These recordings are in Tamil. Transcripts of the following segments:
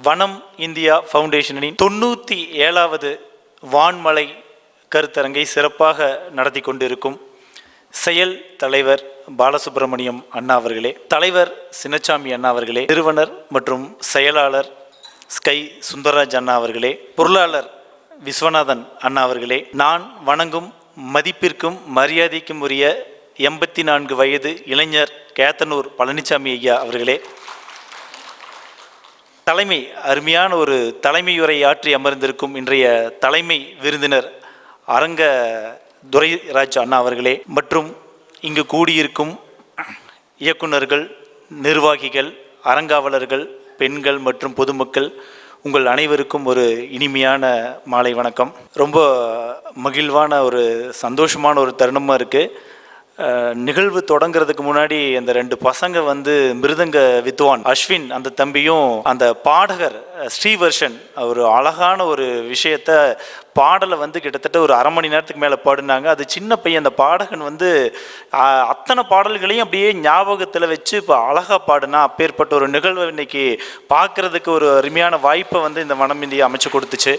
வனம் இந்தியா ஃபவுண்டேஷனின் 97வது வான்மலை கருத்தரங்கை சிறப்பாக நடத்தி கொண்டிருக்கும் செயல் தலைவர் பாலசுப்ரமணியம் அண்ணா அவர்களே, தலைவர் சின்னசாமி அண்ணா அவர்களே, நிறுவனர் மற்றும் செயலாளர் ஸ்கை சுந்தரராஜ் அண்ணா அவர்களே, பொருளாளர் விஸ்வநாதன் அண்ணா அவர்களே, நான் வணங்கும் மதிப்பிற்கும் மரியாதைக்கும் உரிய 84 வயது இளைஞர் கேத்தனூர் பழனிசாமி ஐயா அவர்களே, தலைமை அருமையான ஒரு தலைமையுரை ஆற்றி அமர்ந்திருக்கும் இன்றைய தலைமை விருந்தினர் அரங்க துரைராஜ் அண்ணா அவர்களே, மற்றும் இங்கு கூடியிருக்கும் இயக்குநர்கள், நிர்வாகிகள், அரங்காவலர்கள், பெண்கள் மற்றும் பொதுமக்கள், உங்கள் அனைவருக்கும் ஒரு இனிமையான மாலை வணக்கம். ரொம்ப மகிழ்வான ஒரு சந்தோஷமான ஒரு தருணமாக இருக்குது. நிகழ்வு தொடங்கிறதுக்கு முன்னாடி அந்த 2 பசங்க மிருதங்க வித்வான் அஸ்வின் அந்த தம்பியும் அந்த பாடகர் ஸ்ரீவர்ஷன் ஒரு அழகான ஒரு விஷயத்த பாடலை கிட்டத்தட்ட ஒரு அரை மணி நேரத்துக்கு மேலே பாடினாங்க. அது சின்ன பையன், அந்த பாடகன் அத்தனை பாடல்களையும் அப்படியே ஞாபகத்தில் வச்சு இப்போ அழகாக பாடுனா. அப்பேற்பட்ட ஒரு நிகழ்வை இன்னைக்கு பார்க்கறதுக்கு ஒரு அருமையான வாய்ப்பை இந்த வனம் இந்தியா அமைச்சு கொடுத்துச்சு.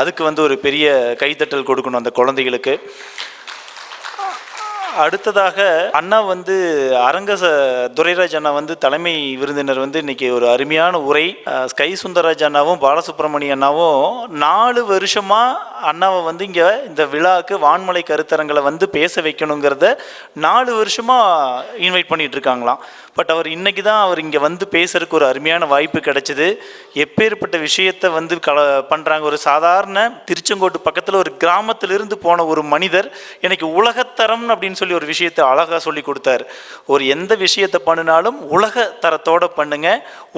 அதுக்கு ஒரு பெரிய கைத்தட்டல் கொடுக்கணும் அந்த குழந்தைகளுக்கு. அடுத்ததாக அண்ணா அரங்க துரைராஜ் அண்ணா தலைமை விருந்தினர் இன்னைக்கு ஒரு அருமையான உரை. ஸ்கை சுந்தரராஜ் அண்ணாவும் பாலசுப்ரமணிய அண்ணாவும் 4 வருஷமா அண்ணாவை இங்கே இந்த விழாவுக்கு வான்மலை கருத்தரங்களை பேச வைக்கணுங்கிறத 4 வருஷமா இன்வைட் பண்ணிட்டு இருக்காங்களாம். பட் அவர் இன்னைக்கு தான் அவர் இங்கே பேசுறதுக்கு ஒரு அருமையான வாய்ப்பு கிடைச்சிது. எப்பேற்பட்ட விஷயத்தை பண்ணுறாங்க. ஒரு சாதாரண திருச்செங்கோட்டு பக்கத்தில் ஒரு கிராமத்திலிருந்து போன ஒரு மனிதர் எனக்கு உலகத்தரம் அப்படின்னு சொல்லி ஒரு விஷயத்தை அழகாக சொல்லி கொடுத்தார். ஒரு எந்த விஷயத்தை பண்ணினாலும் உலக தரத்தோடு பண்ணுங்க,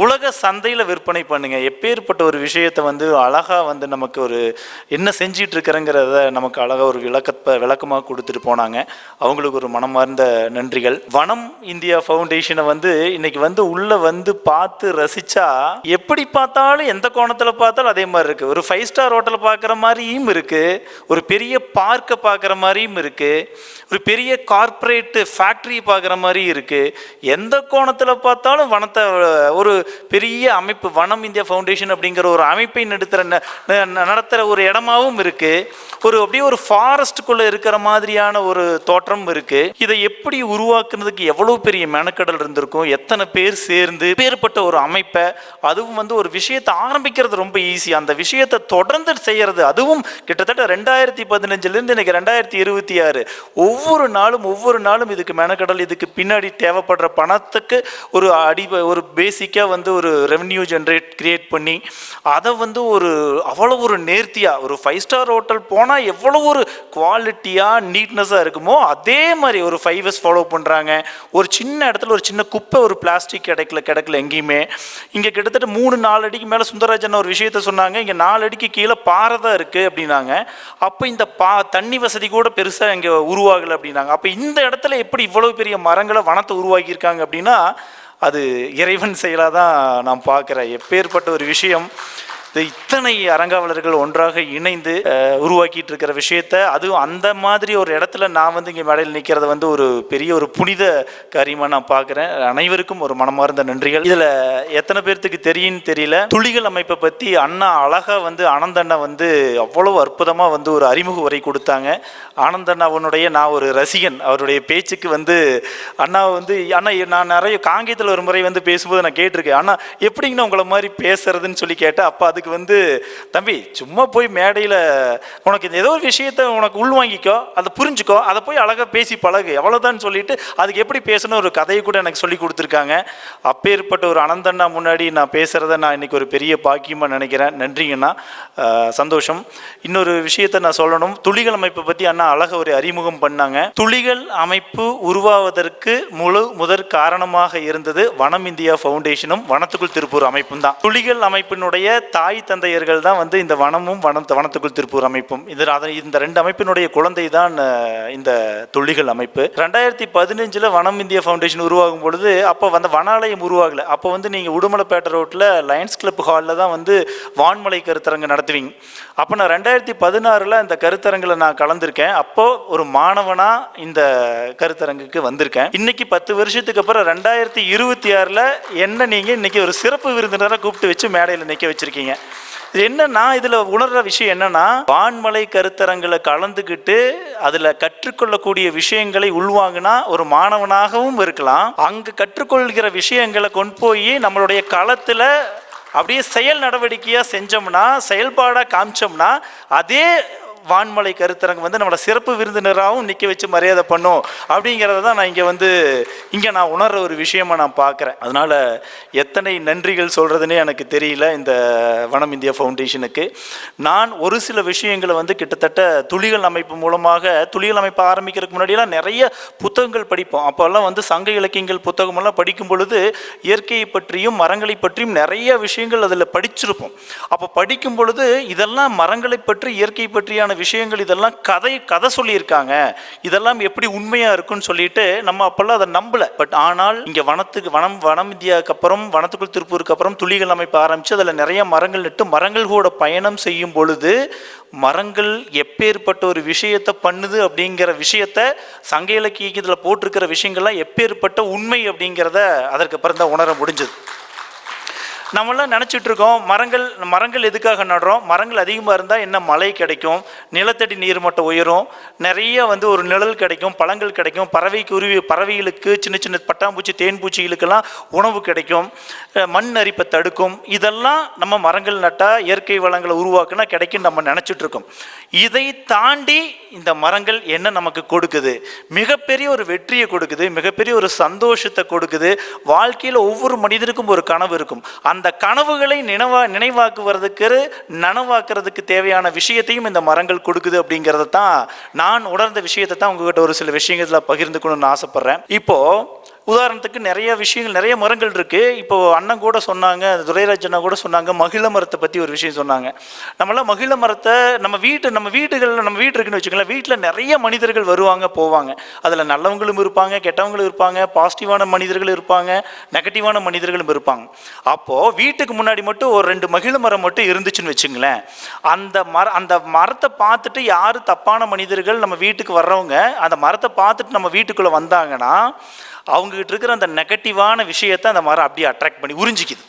உலக சந்தையில் விற்பனை பண்ணுங்க. எப்பேற்பட்ட ஒரு விஷயத்தை அழகாக நமக்கு ஒரு என்ன செஞ்சிட்டு இருக்கிறங்கிறத நமக்கு அழகாக ஒரு விளக்கமாக கொடுத்துட்டு போனாங்க. அவங்களுக்கு ஒரு மனமார்ந்த நன்றிகள். வனம் இந்தியா ஃபவுண்டேஷனை இன்னைக்கு உள்ள பார்த்து ரசிச்சா எப்படி பார்த்தாலும் எந்த கோணத்தில் பார்த்தாலும் அதே மாதிரி இருக்கு. ஒரு 5 ஸ்டார் ஹோட்டலை பார்க்குற மாதிரியும் இருக்கு, ஒரு பெரிய பார்க்கை பார்க்குற மாதிரியும் இருக்கு, ஒரு பெரிய கார்ப்பரேட் ஃபேக்ட்ரி பார்க்குற மாதிரி இருக்கு. எந்த கோணத்தில் பார்த்தாலும் வனத்தை ஒரு பெரிய அமைப்பு வனம் இந்தியா ஃபவுண்டேஷன் அப்படிங்கிற ஒரு அமைப்பை நடத்துகிற ஒரு இடமாவும் இருக்கு. அப்படியே ஒரு ஃபாரஸ்ட்டுக்குள்ளே இருக்கிற மாதிரியான ஒரு தோற்றம் இருக்கு. இதை எப்படி உருவாக்குறதுக்கு எவ்வளோ பெரிய மெனக்கடல் இருந்திருக்கும், எத்தனை பேர் சேர்ந்து பேர்பட்ட ஒரு அமைப்பை, அதுவும் ஒரு விஷயத்தை ஆரம்பிக்கிறது ரொம்ப ஈஸி, அந்த விஷயத்தை தொடர்ந்து செய்யறது, அதுவும் கிட்டத்தட்ட 2015 இன்னைக்கு 2026 ஒவ்வொரு நாளும் இதுக்கு மெனக்கடல், இதுக்கு பின்னாடி தேவைப்படுற பணத்துக்கு ஒரு பேசிக்காக ஒரு ரெவன்யூ கிரியேட் பண்ணி அதை அவ்வளோ ஒரு நேர்த்தியாக ஒரு 5 ஸ்டார் ஹோட்டல் போனால் எவ்வளோ ஒரு குவாலிட்டியாக நீட்னஸாக இருக்குமோ அதே மாதிரி ஒரு 5S ஃபாலோ பண்ணுறாங்க. ஒரு சின்ன இடத்துல ஒரு சின்ன குப்பை, ஒரு பிளாஸ்டிக் கிடைக்கல எங்கேயுமே. இங்கே கிட்டத்தட்ட 3-4 அடிக்கு மேலே சுந்தரராஜன் ஒரு விஷயத்த சொன்னாங்க, இங்கே 4 அடிக்கு கீழே பாறை தான் இருக்குது அப்படின்னாங்க. அப்போ இந்த தண்ணி வசதி கூட பெருசாக இங்கே உருவாகலை அப்படின்னாங்க. அப்போ இந்த இடத்துல எப்படி இவ்வளோ பெரிய மரங்களை வனத்தை உருவாக்கியிருக்காங்க அப்படின்னா அது இறைவன் செயலாக தான் நான் பார்க்குறேன். எப்பேற்பட்ட ஒரு விஷயம். இத்தனை அரங்காவலர்கள் ஒன்றாக இணைந்து உருவாக்கிட்டு இருக்கிற விஷயத்த, அதுவும் அந்த மாதிரி ஒரு இடத்துல நான் இங்கே மேடையில் நிற்கிறத ஒரு பெரிய ஒரு புனித காரியமாக நான் பார்க்குறேன். அனைவருக்கும் ஒரு மனமார்ந்த நன்றிகள். இதில் எத்தனை பேர்த்துக்கு தெரியும்னு தெரியல, துளிகள் அமைப்பை பற்றி அண்ணா அழகாக ஆனந்தண்ணா அவ்வளோ அற்புதமாக ஒரு அறிமுக உரை கொடுத்தாங்க. ஆனந்தண்ணாவனுடைய நான் ஒரு ரசிகன். அவருடைய பேச்சுக்கு அண்ணா அண்ணா நான் நிறைய காங்கியத்தில் ஒரு முறை பேசும்போது நான் கேட்டிருக்கேன், அண்ணா எப்படிங்கண்ணா உங்களை மாதிரி பேசுறதுன்னு சொல்லி கேட்டேன். அப்போ அதுக்கு தம்பி சும்மா போய் மேடையில் உனக்கு ஏதோ ஒரு விஷயத்தை உனக்கு உள்வாங்கிக்கோ, அதை புரிஞ்சுக்கோ, அதை போய் அழகாக பேசி பழகு, எவ்வளோதான் சொல்லிட்டு அதுக்கு எப்படி பேசணும் ஒரு கதையை கூட எனக்கு சொல்லி கொடுத்துருக்காங்க. அப்பேற்பட்ட ஒரு அனந்தண்ணா முன்னாடி நான் பேசுகிறத நான் இன்னைக்கு ஒரு பெரிய பாக்கியமாக நினைக்கிறேன். நன்றிங்கண்ணா, சந்தோஷம். இன்னொரு விஷயத்தை நான் சொல்லணும். துளிகள் அமைப்பை பற்றி அண்ணா அழகாக ஒரு அறிமுகம் பண்ணாங்க. துளிகள் அமைப்பு உருவாவதற்கு முதற் காரணமாக இருந்தது வனம் இந்தியா ஃபவுண்டேஷனும் வனத்துக்குள் திருப்பூர் அமைப்பும் தான். துளிகள் அமைப்பினுடைய தாய் தாய் தந்தையர்கள் தான் வந்து இந்த வனமும் வனத்துக்குள் திருப்பூர் அமைப்பும். இந்த ரெண்டு அமைப்பினுடைய குழந்தை தான் இந்த துளிகள் அமைப்பு. 2015 வனம் இந்தியா ஃபவுண்டேஷன் உருவாகும் பொழுது அப்போ வந்து வனாலயம் உருவாகலை. அப்போ வந்து நீங்கள் உடுமலைப்பேட்டை ரோட்டில் லயன்ஸ் கிளப் ஹாலில் தான் வந்து வான்மலை கருத்தரங்கு நடத்துவீங்க. அப்போ நான் 2016 இந்த கருத்தரங்கில் நான் கலந்துருக்கேன். அப்போது ஒரு மாணவனாக இந்த கருத்தரங்குக்கு வந்திருக்கேன். இன்னைக்கு 10 வருஷத்துக்கு அப்புறம் 2026 என்ன நீங்கள் இன்னைக்கு ஒரு சிறப்பு விருந்தினரை கூப்பிட்டு வச்சு மேடையில் நிற்க வச்சிருக்கீங்க. இது என்னன்னா, இதில் உணர்ற விஷயம் என்னன்னா, வான்மலை கருத்தரங்களை கலந்துக்கிட்டு அதில் கற்றுக்கொள்ளக்கூடிய விஷயங்களை உள்வாங்கினா ஒரு மாணவனாகவும் இருக்கலாம். அங்கே கற்றுக்கொள்கிற விஷயங்களை கொண்டு போய் நம்மளுடைய களத்தில் அப்படியே செயல் நடவடிக்கையாக செஞ்சோம்னா, செயல்பாடாக காமிச்சோம்னா, அதே வான்மலை கருத்தரங்கு வந்து நம்மளை சிறப்பு விருந்தினராகவும் நிற்க வச்சு மரியாதை பண்ணும் அப்படிங்கிறத தான் நான் இங்கே நான் உணர்ற ஒரு விஷயமா நான் பார்க்குறேன். அதனால் எத்தனை நன்றிகள் சொல்கிறதுனே எனக்கு தெரியல இந்த வனம் இந்தியா ஃபவுண்டேஷனுக்கு. நான் ஒரு சில விஷயங்களை வந்து கிட்டத்தட்ட துளிகள் அமைப்பு மூலமாக, துளிகள் அமைப்பு ஆரம்பிக்கிறதுக்கு முன்னாடியெல்லாம் நிறைய புத்தகங்கள் படிப்போம். அப்போல்லாம் வந்து சங்க இலக்கியங்கள் புத்தகமெல்லாம் படிக்கும் பொழுது இயற்கையை பற்றியும் மரங்களை பற்றியும் நிறைய விஷயங்கள் அதில் படிச்சிருப்போம். அப்போ படிக்கும் பொழுது இதெல்லாம் மரங்களை பற்றி இயற்கை பற்றியான விஷயங்கள் இதெல்லாம் கதை சொல்லியிருக்காங்க, இதெல்லாம் எப்படி உண்மையா இருக்குன்னு சொல்லிட்டு நம்ம அப்பெல்லாம் அதை நம்பல. பட் ஆனால் இங்க வனம் இந்தியாவுக்கு அப்புறம் வனத்துக்குள் திருப்பூருக்கு அப்புறம் துளிகள் அமைப்பு ஆரம்பிச்சு அதில் நிறைய மரங்கள் நட்டு மரங்கள் கூட பயணம் செய்யும் பொழுது மரங்கள் எப்பேற்பட்ட ஒரு விஷயத்தை பண்ணுது அப்படிங்கிற விஷயத்த சங்க இலக்கியத்தில் போட்டிருக்கிற விஷயங்கள்லாம் எப்பேற்பட்ட உண்மை அப்படிங்கிறத அதற்கு அப்புறம் தான் உணர முடிஞ்சது. நம்மளாம் நினச்சிட்டு இருக்கோம் மரங்கள் எதுக்காக நடுறோம், மரங்கள் அதிகமாக இருந்தால் என்ன மழை கிடைக்கும், நிலத்தடி நீர்மட்டம் உயரும், நிறைய வந்து ஒரு நிழல் கிடைக்கும், பழங்கள் கிடைக்கும், பறவைகளுக்கு சின்ன சின்ன பட்டாம்பூச்சி தேன்பூச்சிகளுக்கெல்லாம் உணவு கிடைக்கும், மண் அரிப்பை தடுக்கும். இதெல்லாம் நம்ம மரங்கள் நட்டால் இயற்கை வளங்களை உருவாக்குனா கிடைக்கும் நம்ம நினச்சிட்டு இருக்கோம். இதை தாண்டி இந்த மரங்கள் என்ன நமக்கு கொடுக்குது, மிகப்பெரிய ஒரு வெற்றியை கொடுக்குது, மிகப்பெரிய ஒரு சந்தோஷத்தை கொடுக்குது. வாழ்க்கையில் ஒவ்வொரு மனிதருக்கும் ஒரு கனவு இருக்கும். அந்த கனவுகளை நனவாக்குறதுக்கு தேவையான விஷயத்தையும் இந்த மரங்கள் கொடுக்குது அப்படிங்கிறத தான் நான் உணர்ந்த விஷயத்தை தான் உங்ககிட்ட ஒரு சில விஷயங்களை பகிர்ந்துக்கணும்னு ஆசைப்படுறேன். இப்போ உதாரணத்துக்கு நிறைய மரங்கள் இருக்கு. இப்போ அண்ணன் கூட சொன்னாங்க, துரைராஜ் அண்ணா கூட சொன்னாங்க, மகிழ மரத்தை பற்றி ஒரு விஷயம் சொன்னாங்க. நம்மளாம் மகிழ மரத்தை நம்ம வீட்டு இருக்குன்னு வச்சுக்கலாம், வீட்டில் நிறைய மனிதர்கள் வருவாங்க போவாங்க. அதில் நல்லவங்களும் இருப்பாங்க, கெட்டவங்களும் இருப்பாங்க, பாசிட்டிவான மனிதர்களும் இருப்பாங்க, நெகட்டிவான மனிதர்களும் இருப்பாங்க. அப்போது வீட்டுக்கு முன்னாடி மட்டும் ஒரு 2 மகிழ மரம் மட்டும் இருந்துச்சுன்னு வச்சுங்களேன், அந்த மரத்தை பார்த்துட்டு யார் தப்பான மனிதர்கள் நம்ம வீட்டுக்கு வர்றவங்க அந்த மரத்தை பார்த்துட்டு நம்ம வீட்டுக்குள்ளே வந்தாங்கன்னா அவங்ககிட்ட இருக்கிற அந்த நெகட்டிவான விஷயத்தை அந்த மரம் அப்படியே அட்ராக்ட் பண்ணி உறிஞ்சிக்குது.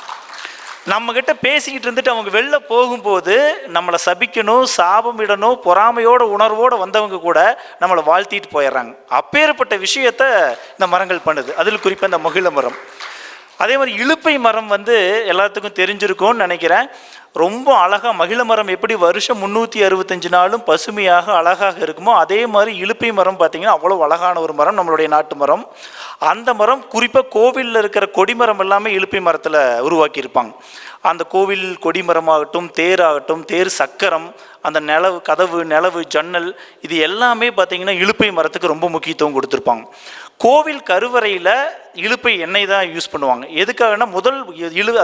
நம்மக்கிட்ட பேசிக்கிட்டு இருந்துட்டு அவங்க வெளில போகும்போது நம்மளை சபிக்கணும், சாபம் இடணும், பொறாமையோட உணர்வோடு வந்தவங்க கூட நம்மளை வாழ்த்திட்டு போயிடுறாங்க. அப்பேற்பட்ட விஷயத்தை இந்த மரங்கள் பண்ணுது. அதில் குறிப்பாக இந்த மகிழ மரம். அதே மாதிரி இலுப்பை மரம் வந்து எல்லாத்துக்கும் தெரிஞ்சிருக்கும்னு நினைக்கிறேன். ரொம்ப அழகாக மகிழ மரம் எப்படி வருஷம் 365 நாளும் பசுமையாக அழகாக இருக்குமோ அதே மாதிரி இலுப்பை மரம் பார்த்திங்கன்னா அவ்வளோ அழகான ஒரு மரம், நம்மளுடைய நாட்டு மரம். அந்த மரம் குறிப்பாக கோவிலில் இருக்கிற கொடிமரம் எல்லாமே இலுப்பை மரத்தில் உருவாக்கியிருப்பாங்க. அந்த கோவில் கொடிமரமாகட்டும், தேராகட்டும், தேர் சக்கரம், அந்த நிலவு ஜன்னல், இது எல்லாமே பார்த்திங்கன்னா இலுப்பை மரத்துக்கு ரொம்ப முக்கியத்துவம் கொடுத்துருப்பாங்க. கோவில் கருவறையில் இலுப்பை எண்ணெய் தான் யூஸ் பண்ணுவாங்க. எதுக்காகனா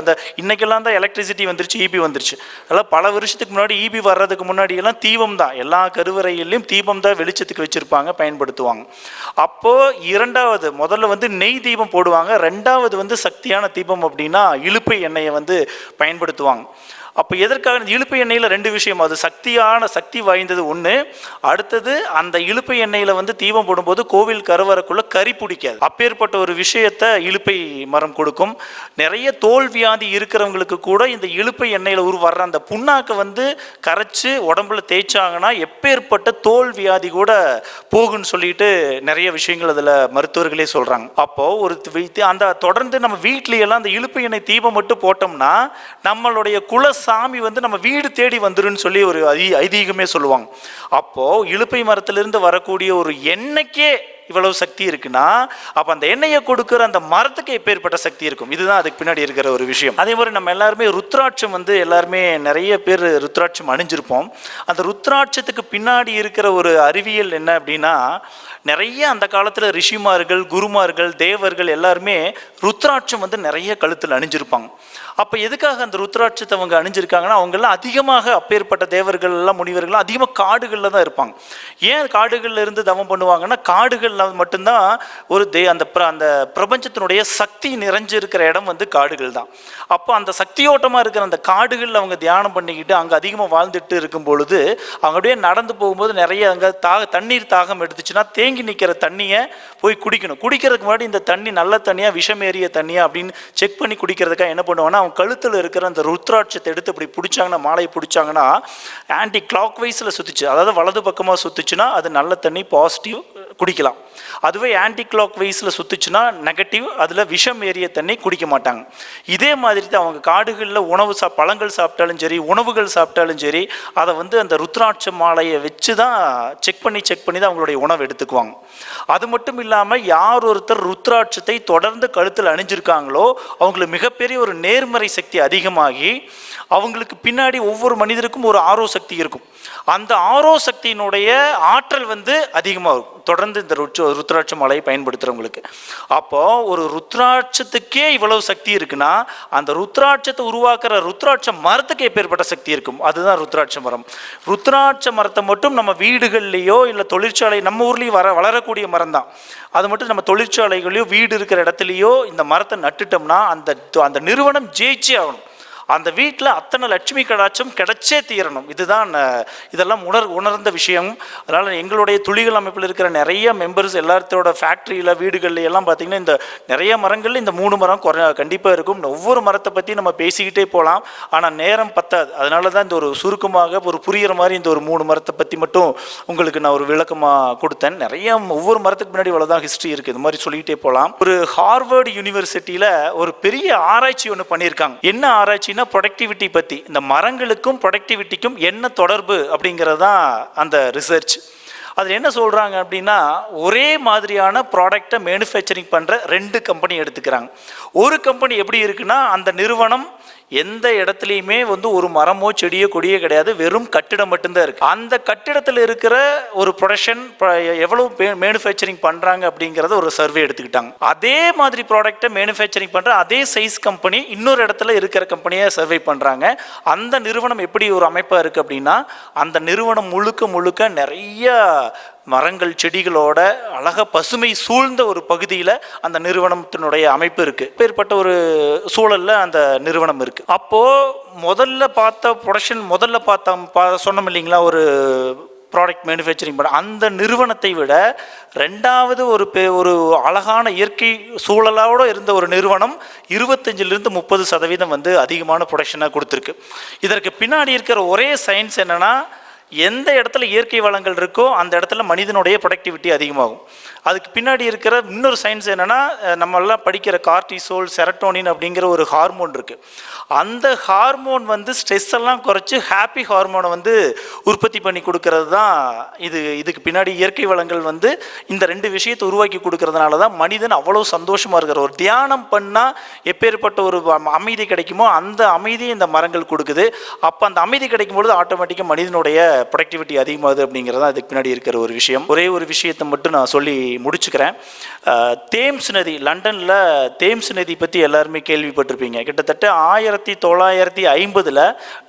அந்த இன்னைக்கெல்லாம் தான் எலக்ட்ரிசிட்டி வந்துருச்சு, ஈபி வந்துருச்சு. அதெல்லாம் பல வருஷத்துக்கு முன்னாடி ஈபி வர்றதுக்கு முன்னாடியெல்லாம் தீபம் தான், எல்லா கருவறையிலையும் தீபம் தான் வெளிச்சத்துக்கு வச்சுருப்பாங்க, பயன்படுத்துவாங்க. அப்போது முதல்ல வந்து நெய் தீபம் போடுவாங்க, 2வது வந்து சக்தியான தீபம் அப்படின்னா இலுப்பை எண்ணெயை வந்து பயன்படுத்துவாங்க. அப்போ எதற்காக இலுப்பை எண்ணெயில் 2 விஷயம், அது சக்தி வாய்ந்தது ஒன்று, அடுத்தது அந்த இலுப்பை எண்ணெயில் வந்து தீபம் போடும்போது கோவில் கருவறைக்குள்ளே கறி பிடிக்காது. அப்பேற்பட்ட ஒரு விஷயத்தை இலுப்பை மரம் கொடுக்கும். நிறைய தோல் வியாதி இருக்கிறவங்களுக்கு கூட இந்த இலுப்பை எண்ணெயில் வர்ற அந்த புண்ணாக்கை வந்து கரைச்சி உடம்புல தேய்ச்சாங்கன்னா எப்பேற்பட்ட தோல் வியாதி கூட போகுன்னு சொல்லிட்டு நிறைய விஷயங்கள் அதில் மருத்துவர்களே சொல்கிறாங்க. அப்போது அந்த தொடர்ந்து நம்ம வீட்லையெல்லாம் அந்த இலுப்பை எண்ணெய் தீபம் மட்டும் போட்டோம்னா நம்மளுடைய சாமி வந்து நம்ம வீடு தேடி வந்துருன்னு சொல்லி ஒரு ஐதீகமே சொல்லுவாங்க. அப்போ இலுப்பை மரத்திலிருந்து வரக்கூடிய ஒரு எண்ணெய்க்கே இவ்வளவு சக்தி இருக்குன்னா அப்போ அந்த எண்ணெயை கொடுக்குற அந்த மரத்துக்கு எப்பேற்பட்ட சக்தி இருக்கும். இதுதான் அதுக்கு பின்னாடி இருக்கிற ஒரு விஷயம். அதே மாதிரி நம்ம எல்லாருமே ருத்ராட்சம் எல்லாருமே நிறைய பேர் ருத்ராட்சம் அணிஞ்சிருப்போம். அந்த ருத்ராட்சத்துக்கு பின்னாடி இருக்கிற ஒரு அறிவியல் என்ன அப்படின்னா, நிறைய அந்த காலத்தில் ரிஷிமார்கள், குருமார்கள், தேவர்கள் எல்லாருமே ருத்ராட்சம் நிறைய கழுத்தில் அணிஞ்சிருப்பாங்க. அப்போ எதுக்காக அந்த ருத்ராட்சத்தை அவங்க அணிஞ்சிருக்காங்கன்னா, அவங்கெல்லாம் அதிகமாக அப்பேற்பட்ட தேவர்கள் எல்லாம் முனிவர்கள்லாம் அதிகமாக காடுகளில் தான் இருப்பாங்க. ஏன் காடுகளில் இருந்து தவம் பண்ணுவாங்கன்னா, காடுகளில் மட்டும்தான் ஒரு அந்த பிரபஞ்சத்தினுடைய சக்தி நிறைஞ்சிருக்கிற இடம் காடுகள் தான். அப்போ அந்த சக்தியோட்டமாக இருக்கிற அந்த காடுகளில் அவங்க தியானம் பண்ணிக்கிட்டு அங்கே அதிகமாக வாழ்ந்துட்டு இருக்கும் பொழுது அவங்க அப்படியே நடந்து போகும்போது நிறைய அங்கே தண்ணீர் தாகம் எடுத்துச்சுன்னா தேங்கி நிற்கிற தண்ணியை போய் குடிக்கணும். குடிக்கிறதுக்கு முன்னாடி இந்த தண்ணி நல்ல தண்ணியாக விஷமேறிய தண்ணியா அப்படின்னு செக் பண்ணி குடிக்கிறதுக்காக என்ன பண்ணுவாங்கன்னா, அவங்க கழுத்தில் இருக்கிற அந்த ருத்ராட்சத்தை எடுத்து இப்படி பிடிச்சாங்கன்னா, மாலையை பிடிச்சாங்கன்னா ஆன்டி கிளாக் வைஸில் சுற்றுச்சு, அதாவது வலது பக்கமாக சுற்றுச்சுன்னா அது நல்ல தண்ணி பாசிட்டிவ் குடிக்கலாம். அதுவே ஆன்டி கிளாக் வைஸில் சுற்றுச்சுன்னா நெகட்டிவ், அதில் விஷம் ஏறிய தண்ணி குடிக்க மாட்டாங்க. இதே மாதிரி தான் அவங்க காடுகளில் பழங்கள் சாப்பிட்டாலும் சரி, உணவுகள் சாப்பிட்டாலும் சரி, அதை அந்த ருத்ராட்ச மாலையை வச்சு தான் செக் பண்ணி தான் அவங்களுடைய உணவு எடுத்துக்குவாங்க. அது மட்டும் இல்லாமல் யார் ஒருத்தர் ருத்ராட்சத்தை தொடர்ந்து கழுத்தில் அணிஞ்சிருக்காங்களோ அவங்களுக்கு மிகப்பெரிய ஒரு நேர்மறை சக்தி அதிகமாகி அவங்களுக்கு பின்னாடி ஒவ்வொரு மனிதருக்கும் ஒரு ஆரோ சக்தி இருக்கும். அந்த ஆரோ சக்தியினுடைய ஆற்றல் அதிகமாக இருக்கும் தொடர்ந்து இந்த ருத்ராட்ச மாலையை பயன்படுத்துகிறவங்களுக்கு. அப்போ ஒரு ருத்ராட்சத்துக்கே இவ்வளவு சக்தி இருக்குன்னா அந்த ருத்ராட்சத்தை உருவாக்குற ருத்ராட்ச மரத்துக்கு எப்பேற்பட்ட சக்தி இருக்கும். அதுதான் ருத்ராட்ச மரம். ருத்ராட்ச மரத்தை மட்டும் நம்ம வீடுகள்லையோ இல்லை தொழிற்சாலை, நம்ம ஊர்லேயும் வளரக்கூடிய மரம் தான், அது மட்டும் நம்ம தொழிற்சாலைகளையோ வீடு இருக்கிற இடத்துலையோ இந்த மரத்தை நட்டுட்டோம்னா அந்த நிறுவனம் ஜெயிச்சே ஆகணும். அந்த வீட்டில் அத்தனை லட்சுமி கடாட்சம் கிடைச்சே தீரணும். இதுதான் இதெல்லாம் உணர்ந்த விஷயம். அதனால் எங்களுடைய துளிகள் அமைப்பில் இருக்கிற நிறைய மெம்பர்ஸ் எல்லாத்தோட ஃபேக்ட்ரியில் வீடுகளில் எல்லாம் பார்த்திங்கன்னா இந்த நிறைய மரங்கள் இந்த 3 மரம் கண்டிப்பாக இருக்கும். ஒவ்வொரு மரத்தை பற்றி நம்ம பேசிக்கிட்டே போகலாம், ஆனால் நேரம் பத்தாது. அதனால தான் இந்த ஒரு சுருக்கமாக ஒரு புரிகிற மாதிரி இந்த ஒரு 3 மரத்தை பற்றி மட்டும் உங்களுக்கு நான் ஒரு விளக்கமாக கொடுத்தேன். நிறைய ஒவ்வொரு மரத்துக்கு முன்னாடி இவ்வளோதான் ஹிஸ்ட்ரி இருக்குது. இது மாதிரி சொல்லிக்கிட்டே போகலாம். ஒரு ஹார்வர்டு யூனிவர்சிட்டியில் ஒரு பெரிய ஆராய்ச்சி ஒன்று பண்ணியிருக்காங்க. என்ன ஆராய்ச்சி? ப்ரொடக்டிவிட்டி பற்றி. இந்த மரங்களுக்கும் ப்ரொடக்டிவிட்டிக்கும் என்ன தொடர்பு அப்படிங்கிறது தான் அந்த ரிசர்ச். அதில் என்ன சொல்கிறாங்க அப்படின்னா, ஒரே மாதிரியான ப்ராடக்டை மேனுஃபேக்சரிங் பண்ணுற 2 கம்பெனி எடுத்துக்கிறாங்க. ஒரு கம்பெனி எப்படி இருக்குன்னா, அந்த நிறுவனம் எந்த இடத்துலையுமே ஒரு மரமோ செடியோ கொடியோ கிடையாது, வெறும் கட்டிடம் மட்டும்தான் இருக்குது. அந்த கட்டிடத்தில் இருக்கிற ஒரு ப்ரொடக்ஷன் எவ்வளவு மேனுஃபேக்சரிங் பண்ணுறாங்க அப்படிங்கிறத ஒரு சர்வே எடுத்துக்கிட்டாங்க. அதே மாதிரி ப்ராடக்டை மேனுஃபேக்சரிங் பண்ணுற அதே சைஸ் கம்பெனி இன்னொரு இடத்துல இருக்கிற கம்பெனியை சர்வே பண்ணுறாங்க. அந்த நிறுவனம் எப்படி ஒரு அமைப்பாக இருக்குது அப்படின்னா, அந்த நிறுவனம் முழுக்க நிறைய மரங்கள் செடிகளோட அழகாக பசுமை சூழ்ந்த ஒரு பகுதியில் அந்த நிறுவனத்தினுடைய அமைப்பு இருக்குது. பேர்பட்ட ஒரு சூழலில் அந்த நிறுவனம் இருக்குது. அப்போது முதல்ல பார்த்த ப்ரொடக்ஷன் சொன்னோம் இல்லைங்களா, ஒரு ப்ராடக்ட் மேனுஃபேக்சரிங் பண்ண அந்த நிறுவனத்தை விட 2வது ஒரு அழகான இயற்கை சூழலோடு இருந்த ஒரு நிறுவனம் 25-30% அதிகமான ப்ரொடக்ஷனாக கொடுத்துருக்கு. இதற்கு பின்னாடி இருக்கிற ஒரே சயின்ஸ் என்னென்னா, எந்த இடத்துல இயற்கை வளங்கள் இருக்கோ அந்த இடத்துல மனிதனுடைய ப்ரொடக்டிவிட்டி அதிகமாகும். அதுக்கு பின்னாடி இருக்கிற இன்னொரு சயின்ஸ் என்னென்னா, நம்மெல்லாம் படிக்கிற கார்டிசோல், செரட்டோனின் அப்படிங்கிற ஒரு ஹார்மோன் இருக்குது. அந்த ஹார்மோன் ஸ்ட்ரெஸ் எல்லாம் குறைச்சி ஹாப்பி ஹார்மோனை உற்பத்தி பண்ணி கொடுக்கறது தான் இதுக்கு பின்னாடி இயற்கை வளங்கள் இந்த 2 விஷயத்தை உருவாக்கி கொடுக்கறதுனால தான் மனிதன் அவ்வளோ சந்தோஷமாக இருக்கிற. ஒரு தியானம் பண்ணால் எப்பேற்பட்ட ஒரு அமைதி கிடைக்குமோ அந்த அமைதியை இந்த மரங்கள் கொடுக்குது. அப்போ அந்த அமைதி கிடைக்கும் பொழுது ஆட்டோமேட்டிக்காக மனிதனுடைய ப்ரொடக்டிவிட்டி அதிகமாகுது அப்படிங்கிறது தான் அதுக்கு பின்னாடி இருக்கிற ஒரு விஷயம். ஒரே ஒரு விஷயத்தை மட்டும் நான் சொல்லி முடிச்சுக்கிறேன். தேம்ஸ் நதி, லண்டனில் தேம்ஸ் நதி பற்றி எல்லாருமே கேள்விப்பட்டிருப்பீங்க. கிட்டத்தட்ட 1950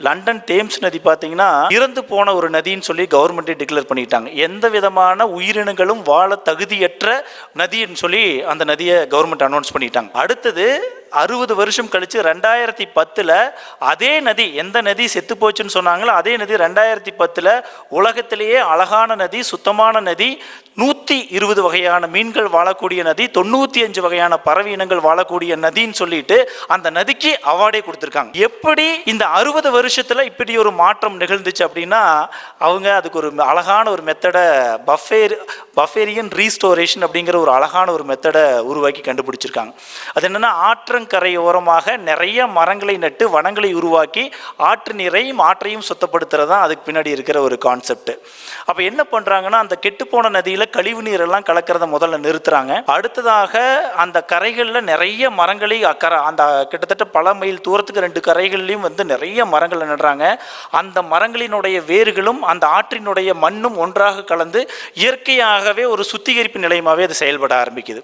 லண்டன் தேம்ஸ் நதி பார்த்தீங்கன்னா இறந்து போன ஒரு நதின்னு சொல்லி கவர்மெண்ட்டே டிக்ளேர் பண்ணிட்டாங்க. எந்த விதமான உயிரினங்களும் வாழ தகுதியற்ற நதின்னு சொல்லி அந்த நதியை கவர்மெண்ட் அனௌன்ஸ் பண்ணிட்டாங்க. அடுத்தது 60 வருஷம் கழிச்சு 2010 அதே நதி, எந்த நதி செத்து போச்சுன்னு சொன்னாங்களோ அதே நதி 2010 உலகத்திலேயே அழகான நதி, சுத்தமான நதி, 120 வகையான மீன்கள் வாழக்கூடிய நதி, 95 வகையான பறவை இனங்கள் வாழக்கூடிய நதின்னு சொல்லிட்டு அந்த நதிக்கு அவார்டே கொடுத்துருக்காங்க. எப்படி இந்த 60 வருஷத்துல இப்படி ஒரு மாற்றம் நிகழ்ந்துச்சு அப்படின்னா, அவங்க அதுக்கு ஒரு அழகான ஒரு மெத்தடை பஃபேரியன் ரீஸ்டோரேஷன் அப்படிங்கிற ஒரு அழகான ஒரு மெத்தடை உருவாக்கி கண்டுபிடிச்சிருக்காங்க. அது என்னன்னா, ஆற்றங்கரை ஆற்றங்கரையோரமாக நிறைய மரங்களை நட்டு வனங்களை உருவாக்கி ஆற்று நீரையும் ஆற்றையும் சுத்தப்படுத்துறது தான் அதுக்கு பின்னாடி இருக்கிற ஒரு கான்செப்ட். அப்போ என்ன பண்ணுறாங்கன்னா, அந்த கெட்டுப்போன நதியில் கழிவு நீரெல்லாம் கலக்கிறத முதல்ல நிறுத்துறாங்க. அடுத்ததாக அந்த கரைகளில் நிறைய மரங்களை அந்த கிட்டத்தட்ட பல மைல் தூரத்துக்கு 2 கரைகள்லையும் வந்து நிறைய மரங்களை நடுறாங்க. அந்த மரங்களினுடைய வேர்களும் அந்த ஆற்றினுடைய மண்ணும் ஒன்றாக கலந்து இயற்கையாகவே ஒரு சுத்திகரிப்பு நிலையமாகவே அது செயல்பட ஆரம்பிக்குது.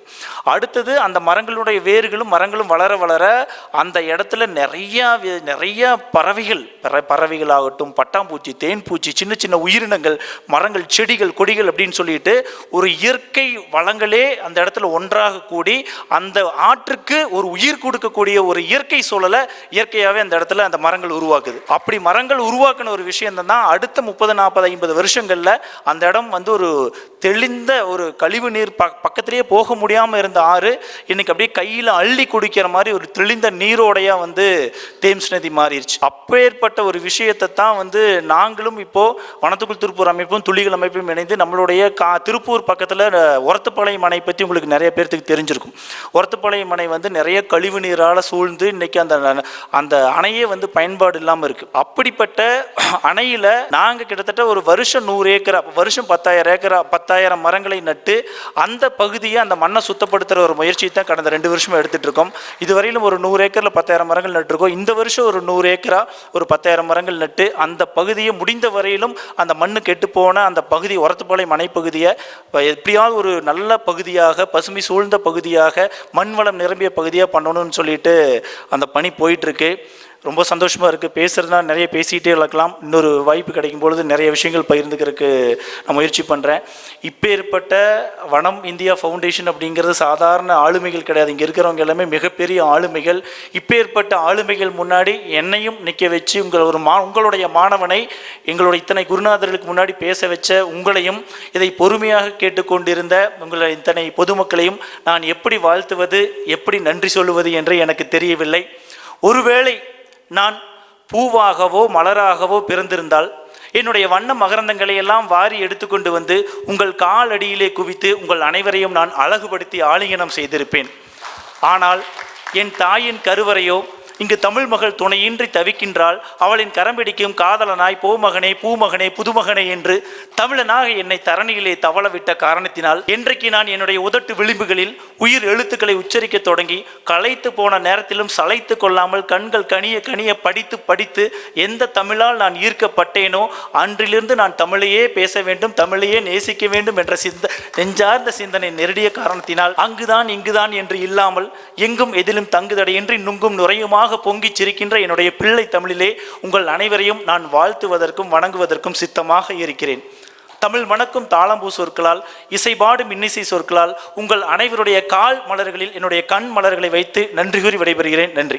அடுத்தது அந்த மரங்களும் வளர வளர அந்த இடத்துல நிறைய பறவைகளாகட்டும், பட்டாம்பூச்சி, தேன்பூச்சி, சின்ன சின்ன உயிரினங்கள், மரங்கள், செடிகள், கொடிகள் அப்படின்னு சொல்லிட்டு ஒரு இயற்கை வளங்களே அந்த இடத்துல ஒன்றாக கூடி அந்த ஆற்றுக்கு ஒரு உயிர் கொடுக்கக்கூடிய ஒரு இயற்கை சூழலை இயற்கையாகவே அந்த இடத்துல அந்த மரங்கள் உருவாக்குது. அப்படி மரங்கள் உருவாக்கின ஒரு விஷயம் தான் அடுத்த 30, 40, 50 வருஷங்கள்ல அந்த இடம் வந்து ஒரு தெளிந்த ஒரு கழிவு நீர் பக்கத்திலேயே போக முடியாமல் இருந்த ஆறு இன்னைக்கு அப்படியே கையில் அள்ளி குடிக்கிற மாதிரி ஒரு தெளிந்த நீரோடையா வந்து தேம்ஸ் நதி மாறிடுச்சு. அப்பேற்பட்ட ஒரு விஷயத்தை தான் வந்து நாங்களும் இப்போ வனத்துக்குள் திருப்பூர் அமைப்பும் துளிகள் அமைப்பும் இணைந்து நம்மளுடைய திருப்பூர் பக்கத்தில் ஒரத்துப்பாளையம் அணை பற்றி உங்களுக்கு நிறைய பேர்த்துக்கு தெரிஞ்சிருக்கும். ஒரத்துப்பாளையம் அணை வந்து நிறைய கழிவு நீரால் சூழ்ந்து இன்னைக்கு அந்த அணையே வந்து பயன்பாடு இல்லாமல் இருக்கு. அப்படிப்பட்ட அணையில் நாங்கள் கிட்டத்தட்ட ஒரு வருஷம் 100 ஏக்கர், வருஷம் 10,000 மரங்களை நட்டு அந்த பகுதியை அந்த மண்ணை சுத்தப்படுத்துகிற ஒரு முயற்சி தான் கடந்த 2 வருஷமா எடுத்துட்டு இருக்கோம். இதுவரையிலும் ஒரு 100 ஏக்கர்ல 10,000 மரங்கள் நட்டுருக்கோம். இந்த வருஷம் ஒரு 100 ஏக்கரா ஒரு 10,000 மரங்கள் நட்டு அந்த பகுதியை முடிந்த வரையிலும் அந்த மண்ணு கெட்டு போன அந்த பகுதி ஒரத்துப்பாளையம் அணை பகுதியை எப்படியாவது ஒரு நல்ல பகுதியாக, பசுமை சூழ்ந்த பகுதியாக, மண் வளம் நிரம்பிய பகுதியாக பண்ணணும்னு சொல்லிட்டு அந்த பணி போயிட்டு இருக்கு. ரொம்ப சந்தோஷமாக இருக்குது. பேசுகிறதுனா நிறைய பேசிகிட்டே இருக்கலாம். இன்னொரு வாய்ப்பு கிடைக்கும் பொழுது நிறைய விஷயங்கள் பகிர்ந்துக்கிறதுக்கு நான் முயற்சி பண்ணுறேன். இப்போ ஏற்பட்ட வனம் இந்தியா ஃபவுண்டேஷன் அப்படிங்கிறது சாதாரண ஆளுமைகள் கிடையாது. இங்கே இருக்கிறவங்க எல்லாமே மிகப்பெரிய ஆளுமைகள். இப்போ ஏற்பட்ட ஆளுமைகள் முன்னாடி என்னையும் நிற்க வச்சு உங்களுடைய மாணவனை எங்களுடைய இத்தனை குருநாதர்களுக்கு முன்னாடி பேச வச்ச உங்களையும், இதை பொறுமையாக கேட்டுக்கொண்டிருந்த உங்களை இத்தனை பொதுமக்களையும் நான் எப்படி வாழ்த்துவது, எப்படி நன்றி சொல்லுவது என்று எனக்கு தெரியவில்லை. ஒருவேளை நான் பூவாகவோ மலராகவோ பிறந்திருந்தால் என்னுடைய வண்ண மகரந்தங்களை எல்லாம் வாரி எடுத்துக்கொண்டு வந்து உங்கள் கால் அடியிலே குவித்து உங்கள் அனைவரையும் நான் அழகுபடுத்தி ஆலிங்கனம் செய்திருப்பேன். ஆனால் என் தாயின் கருவறையோ இங்கு தமிழ் மகள் துணையின்றி தவிக்கின்றாள், அவளின் கரம்பிடிக்கும் காதலனாய் போமகனே பூமகனே புதுமகனே என்று தமிழனாக என்னை தரணியிலே தவளவிட்ட காரணத்தினால் என்றைக்கு நான் என்னுடைய உதட்டு விளிம்புகளில் உயிர் எழுத்துக்களை உச்சரிக்க தொடங்கி களைத்து போன நேரத்திலும் சளைத்து கொள்ளாமல் கண்கள் கனிய கனிய படித்து படித்து எந்த தமிழால் நான் ஈர்க்கப்பட்டேனோ அன்றிலிருந்து நான் தமிழையே பேச வேண்டும், தமிழையே நேசிக்க வேண்டும் என்ற நெஞ்சார்ந்த சிந்தனை நெருடிய காரணத்தினால் அங்குதான் இங்குதான் என்று இல்லாமல் எங்கும் எதிலும் தங்குதடையின்றி நுங்கும் நுரையுமாக பொங்கிச் சிரிக்கின்ற என்னுடைய பிள்ளை தமிழிலே உங்கள் அனைவரையும் நான் வாழ்த்துவதற்கும் வணங்குவதற்கும் சித்தமாக இருக்கிறேன். தமிழ் மணக்கும் தாளம்பூ சொற்களால், இசைபாடும் இன்னிசை சொற்களால் உங்கள் அனைவருடைய கால் மலர்களில் என்னுடைய கண் மலர்களை வைத்து நன்றி கூறி விடைபெறுகிறேன். நன்றி.